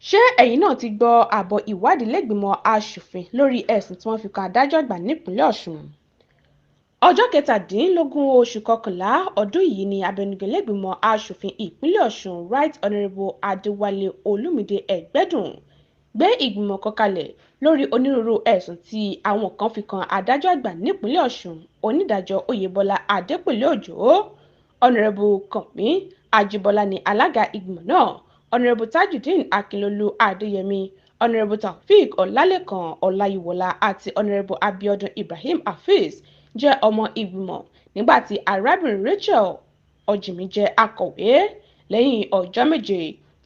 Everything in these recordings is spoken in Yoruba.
Ṣé ẹ̀yin náà ti gbọ́ àbọ̀ ìwádìí lẹ́gbìmọ̀ aṣòfin lórí ẹ̀sùn tí wọ́n fi kan adájọ́ àgbà nípìnlẹ̀ Ọ̀ṣun? Ọjọ́ 17 oṣù kọkànlá ọdún yìí ni abẹnugan lẹ́gbìmọ̀ aṣòfin ìpínlẹ̀ Ọ̀ṣun Right Honourable Adéwálé Olúmídé Ẹgbẹ́dùn gbé ìgbìmọ̀ kan kalẹ̀ lórí onírúurú ẹ̀sùn tí àwọn kan fi kan adájọ́ àgbà nípìnlẹ̀ Ọ̀ṣun onídàájọ́ Oyèbọ́lá Adépẹ̀lẹ́ Òjó. Honourable Kànmí Ajíbọ́lá ni alága ìgbìmọ̀ náà. Honourable Tajudeen Akínlolú Adéyẹmí, Honourable Taofeek Ọlálékan Ọláyíwọlá àti Honourable Abiodun Ibrahim Hafiz jẹ́ ọmọ ìgbìmọ̀ nígbà tí arábìnrin Rachel Ọ̀jìmí jẹ́ akọ̀wé. Lẹ́yìn ọjọ́ méje,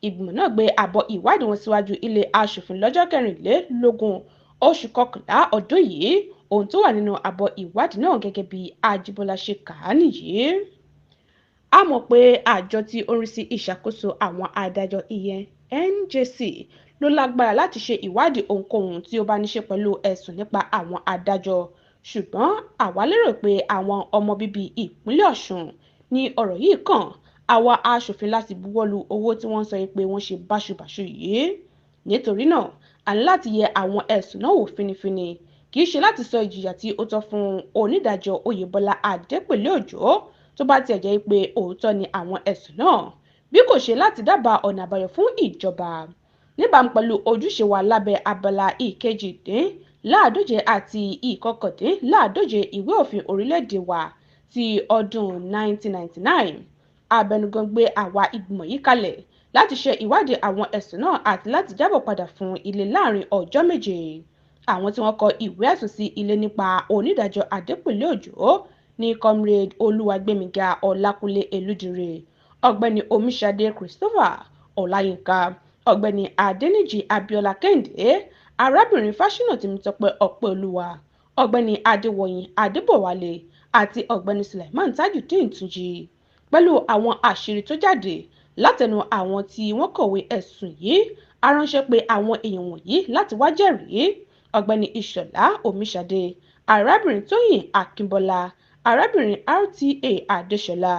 ìgbìmọ̀ náà gbé àbọ̀ ìwádìí wọn síwájú ilé aṣòfin lọ́jọ́ 24 oṣù kọkànlá ọdún yìí. Ohun tó wà nínú àbọ̀ ìwádìí náà gẹ́gẹ́ bí Ajíbọ́lá ṣe kà á nìyí. A mọ̀ pé àjọ tí ó ń rí sí ìṣàkóso àwọn adájọ́ ìyẹn NJC ló lágbára láti ṣe ìwádìí ohunkóhun tí ó bá ní ṣe pẹ̀lú ẹ̀sùn nípa àwọn adájọ́, ṣùgbọ́n àwa lérò pé àwọn ọmọ bíbí ìpínlẹ̀ Ọ̀ṣun ní ọ̀rọ̀ yìí kàn, àwa aṣòfin láti buwọ́lu owó tí wọ́n sọ pé wọ́n ṣe báṣubàṣu yìí. Nítorí náà, a ní láti yẹ àwọn ẹ̀sùn náà wò fínífíní, kì í ṣe láti sọ ìjìyà tí ó tọ́ fún onídàájọ́ Oyèbọ́lá Adépẹ̀lẹ́ Òjó tó bá tiẹ̀ jẹ́ pé òótọ́ ni àwọn ẹ̀sùn náà, bí kò ṣe láti dábàá ọ̀nà àbáyọ fún ìjọba níbàámu pẹ̀lú ojúṣe wa lábẹ́ abala ìkejìdínláàdóje àti ìkọkàndínláàdóje ìwé òfin orílẹ̀-èdè wa ti ọdún 1999. Abẹnugan gbé àwa ìgbìmọ̀ yìí kalẹ̀ láti ṣe ìwádìí àwọn ẹ̀sùn náà àti láti jábọ̀ padà fún ilé láàrin ọjọ́ méje. Àwọn tí wọ́n kọ ìwé ẹ̀sùn sí ilé nípa onídàájọ́ Adépẹ̀lẹ́ Òjó ní Comrade Olúwagbémiga Ọlákúnlé Elúdire, Ọ̀gbẹ́ni Omiṣadé Christopher Ọláyínká, Ọ̀gbẹ́ni Adéníjì Abíọ́lá Kẹ́hìndé, arábìnrin Fáṣínà Tèmítọ́pẹ́ Ọpẹ́olúwa, Ọ̀gbẹ́ni Adéwọ̀yìn Adébọ̀wálé àti Ọ̀gbẹ́ni Sulaiman Tajudeen Túnjí. Pẹ̀lú àwọn àṣírí tó jáde látẹnu àwọn tí wọ́n kọ̀wé ẹ̀sùn yìí, a ránṣẹ́ pé àwọn èèyàn wọ̀nyí láti wá jẹ́rìí: Ọ̀gbẹ́ni Ìṣọ̀lá Omiṣadé, arábìnrin Tóyìn Akínbọ́lá, arábìnrin RTA Adéṣọlá,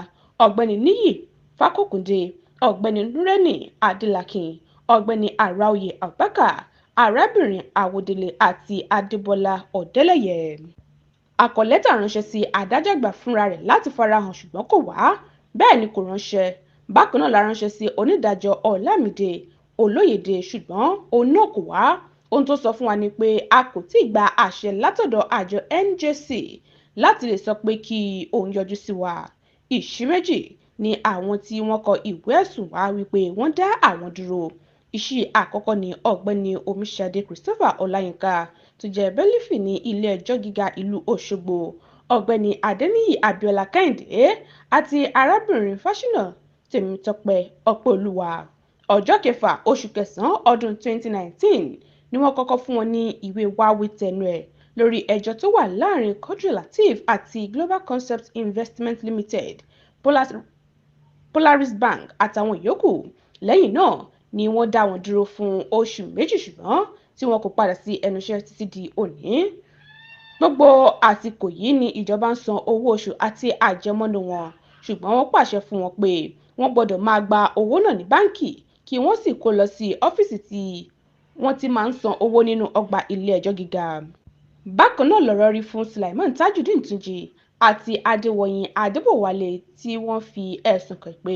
Ọ̀gbẹ́ni Níyì Fákòkúndé, Ọ̀gbẹ́ni Nureni Adélákin, Ọ̀gbẹ́ni Àráoyè Abubakar, arábìnrin Àwòdélé àti Adébọ́lá Ọ̀dẹ́lẹ̀yẹ. A kọ lẹ́tà ránṣẹ́ sí adájọ́ àgbà fúnra rẹ̀ láti farahàn ṣùgbọ́n kò wá, bẹ́ẹ̀ ni kò ránṣẹ́. Bákan náà la ránṣẹ́ sí onídàájọ́ Ọlámídé Olóyèdé ṣùgbọ́n òun náà kò wá. Ohun tó sọ fún wa ni pé a kò tíì gba àṣẹ látọ̀dọ̀ àjọ NJC láti lè sọ pé kí òun yọjú sí wa. Ìṣí méjì ni àwọn tí wọ́n kọ ìwé ẹ̀sùn wá wípé wọ́n dá àwọn dúró. Ìṣí àkọ́kọ́ ni Ọ̀gbẹ́ni Omiṣadé Christopher Ọláyínká tó jẹ́ bẹ́lífì ní ilé ẹjọ́ gíga ìlú Òṣogbo, Ọ̀gbẹ́ni Adéníyì Abíọ́lá Kẹ́hìndé àti arábìnrin Fáṣínà Tèmítọ́pẹ́ Ọpẹ́olúwa. Ọjọ́ 6 oṣù kẹsàn-án ọdún 2019 ni wọ́n kọ́kọ́ fún wọn ní ìwé wáwí tẹnu ẹ̀ lórí ẹjọ́ tó wà láàrin Quadri Lateef àti Global Concept Investment Limited, Polaris Bank àtàwọn yòókù. Lẹ́yìn náà ni wọ́n dá wọn dúró fún oṣù méjì ṣùgbọ́n tí wọn kò padà sí ẹnu iṣẹ́ títí di òní. Gbogbo àsìkò yìí ni ìjọba ń san owó oṣù àti àjẹmọ́nú wọn, ṣùgbọ́n wọ́n pàṣẹ fún wọn pé wọ́n gbọ́dọ̀ máa gba owó náà ní báǹkì kí wọ́n sì kó lọ sí ọ́fíìsì tí wọ́n ti máa ń san owó nínú ọgbà ilé ẹjọ́ gíga. Bákan náà lọ̀rọ̀ rí fún Sulaiman Tajudeen Túnjí àti Adéwọ̀yìn Adébọ̀wálé tí wọ́n fi ẹ̀sùn kàn pé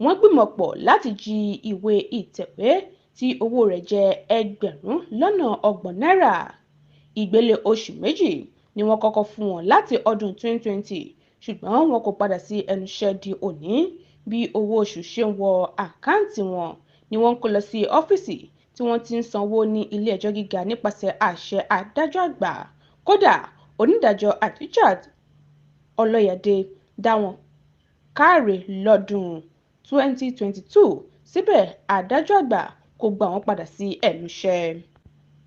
wọ́n gbìmọ̀ pọ̀ láti jí ìwé ìtẹ̀wé tí owó rẹ̀ jẹ́ ẹgbẹ̀rún-lọ́nà-30 náírà. Ìgbélé oṣù méjì ni wọ́n kọ́kọ́ fún wọn láti ọdún 2020 ṣùgbọ́n wọn kò padà sí ẹnu iṣẹ́ di òní. Bí owó oṣù ṣe ń wọ àkáǹtì wọn ni wọ́n ń kó lọ sí ọ́fíìsì tí wọ́n ti ń sanwó ní ilé ẹjọ́ gíga nípasẹ̀ àṣẹ adájọ́ àgbà. Kódà onídàájọ́ Adijat Ọlọ́yẹdé dá wọn káre lọ́dún 2022, síbẹ̀ adájọ́ àgbà kò gbà wọ́n padà sí ẹnu iṣẹ́.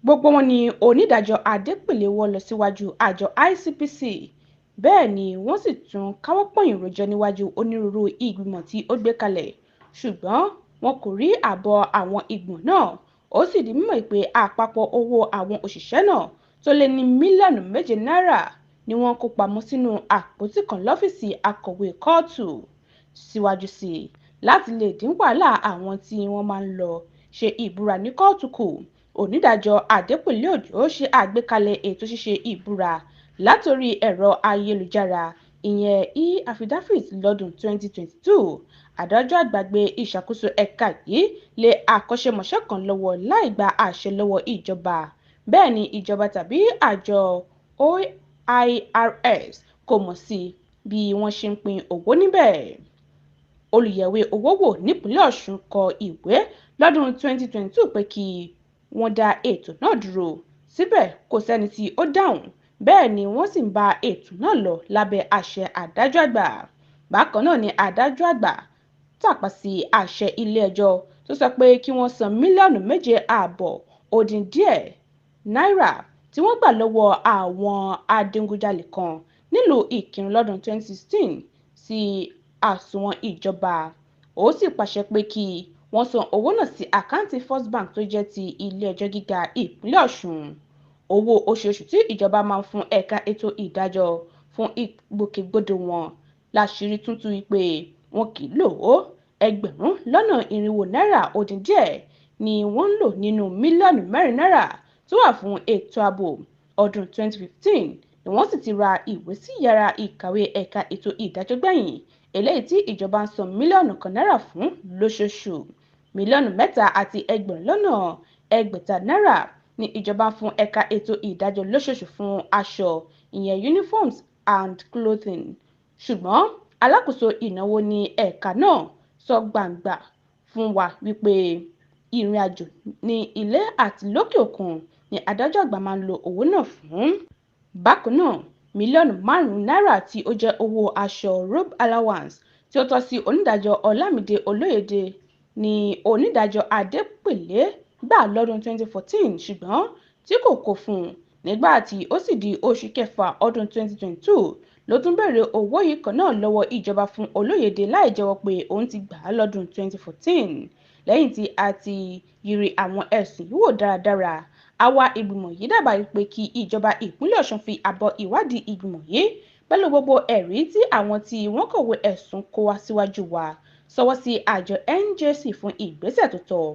Gbogbo wọn ni onídàájọ́ Adépẹ̀lẹ́ wọ́ lọ síwájú àjọ ICPC, bẹ́ẹ̀ ni wọ́n sì tún káwọ́ pọ̀nyìn rojọ́ níwájú onírúurú ìgbìmọ̀ tí ó gbé kalẹ̀, ṣùgbọ́n wọn kò rí àbọ̀ àwọn ìgbìmọ̀ náà. Ó sì di mímọ̀ pé àpapọ̀ owó àwọn òṣìṣẹ́ náà tó lé ní mílíọ̀nù 7 náírà ni wọ́n kó pamọ́ sínú àpótí kan lọ́fíìsì akọ̀wé kóòtù. Síwájú sí i, láti lè dín wàhálà àwọn tí wọ́n máa ń lọ ṣe ìbúra ní kóòtù kù. Onídàájọ́ Adépínlẹ Òjó ṣe àgbékalẹ̀ ètò ṣíṣe ìbúra látòrí ẹ̀rọ ayélujára ìyẹn e-affidavit lọ́dún 2022. Adájọ́ àgbà gbé ìṣàkóso ẹ̀ka yìí lé akọ́ṣẹ́mọṣẹ́ kan lọ́wọ́ láì gba àṣẹ lọ́wọ́ ìjọba. Bẹ́ẹ̀ ni ìjọba tàbí àjọ OIRS kò mọ̀ sí bí wọ́n ṣe ń pín owó níbẹ̀. Olùyẹ̀wé owó wò nípínlẹ̀ Ọ̀ṣun kọ ìwé lọ́dún 2022 pé kí wọ́n dá ètò náà dúró. Síbẹ̀ kò sẹ́ni tí ó dáhùn. Bẹ́ẹ̀ ni wọ́n sì ń bá ètò náà lọ lábẹ́ àṣẹ adájọ́ àgbà. Bákan náà ni adájọ́ àgbà tàpá sí àṣẹ ilé-ẹjọ́ tó sọ pé kí wọ́n san mílíọ̀nù 7.5 ó dín díẹ̀ náírà tí wọ́n gbà lọ́wọ́ àwọn adigunjalè kan nílùú Ìkìrun lọ́dún 2016 sí àsùnwọ̀n ìjọba. Ó sì pàṣẹ pé kí wọ́n san owó náà sí àkáǹtì First Bank tó jẹ́ ti ilé-ẹjọ́ gíga ìpínlẹ̀ Ọ̀ṣun. Owó oṣooṣù tí ìjọba máa ń fún ẹ̀ka ètò ìdájọ́ fún ìgbòkègbodò wọn láṣìírí tuntun wípé wọn kì í lò ó. Ẹgbẹ̀rún lọ́nà 400 náírà ó dín díẹ̀ ni wọ́n ń lò nínú mílíọ̀nù 4 náírà tó wà fún ètò ààbò. Ọdún 2015 ni wọ́n sì ti ra ìwé sí yàrá ìkàwé ẹ̀ka ètò ìdájọ́ gbẹ̀yìn, eléyìí tí ìjọba ń san mílíọ̀nù kan náírà fún lóṣooṣù. Mílíọ̀nù 3 àti ẹgbẹ̀rún lọ́nà 600 náírà ni ìjọba ń fún ẹ̀ka ètò ìdájọ́ lóṣooṣù fún aṣọ ìyẹn uniforms and clothing. Ṣùgbọ́n alákòóso ìnáwó ní ẹ̀ka náà sọ gbangba fún wa wípé ìrìn àjò ní ilé àti lókè òkun ni adájọ́ àgbà máa ń lo owó náà fún. Bákan náà, mílíọ̀nù 5 náírà tí ó jẹ́ owó aṣọ robe allowance tí ó tọ́ sí onídàájọ́ Ọlámídé Olóyèdè ni onídàájọ́ Adépínlẹ gbà lọ́dún 2014 ṣùgbọ́n tí kò kó fún un. Nígbà tí ó sì di oṣù kẹfà ọdún 2022 ló tún bẹ̀rẹ̀ owó yìí kan náà lọ́wọ́ ìjọba fún Olóyèdè láì jẹ́wọ́ pé òun ti gbà á lọ́dún 2014. Lẹ́yìn tí a ti yiri àwọn ẹ̀sùn yìí wò dáradára, àwa ìgbìmọ̀ yìí dábàá pé kí ìjọba ìpínlẹ̀ Ọ̀ṣun fi àbọ̀ ìwádìí ìgbìmọ̀ yìí pẹ̀lú gbogbo ẹ̀rí tí àwọn tí wọ́n kọ̀wé ẹ̀sùn kó wá síwájú wa sọwọ́ sí àjọ NJC fún ìgbésẹ̀ tó tọ́.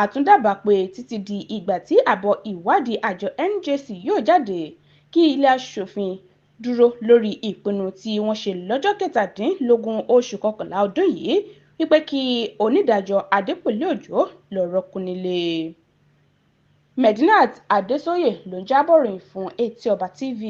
A tún dábàá pé títí di ìgbà tí àbọ̀ ìwádìí àjọ NJC yóò jáde kí ilé aṣòfin dúró lórí ìpinnu tí wọ́n ṣe lọ́jọ́ 17 oṣù kọkànlá ọdún yìí wípé kí onídàájọ́ Adépínlẹ Òjó lọ rọ́kùn nílé. Medinat Adésóyè ló ń jábọ̀ ròyìn fún Etí Ọba TV.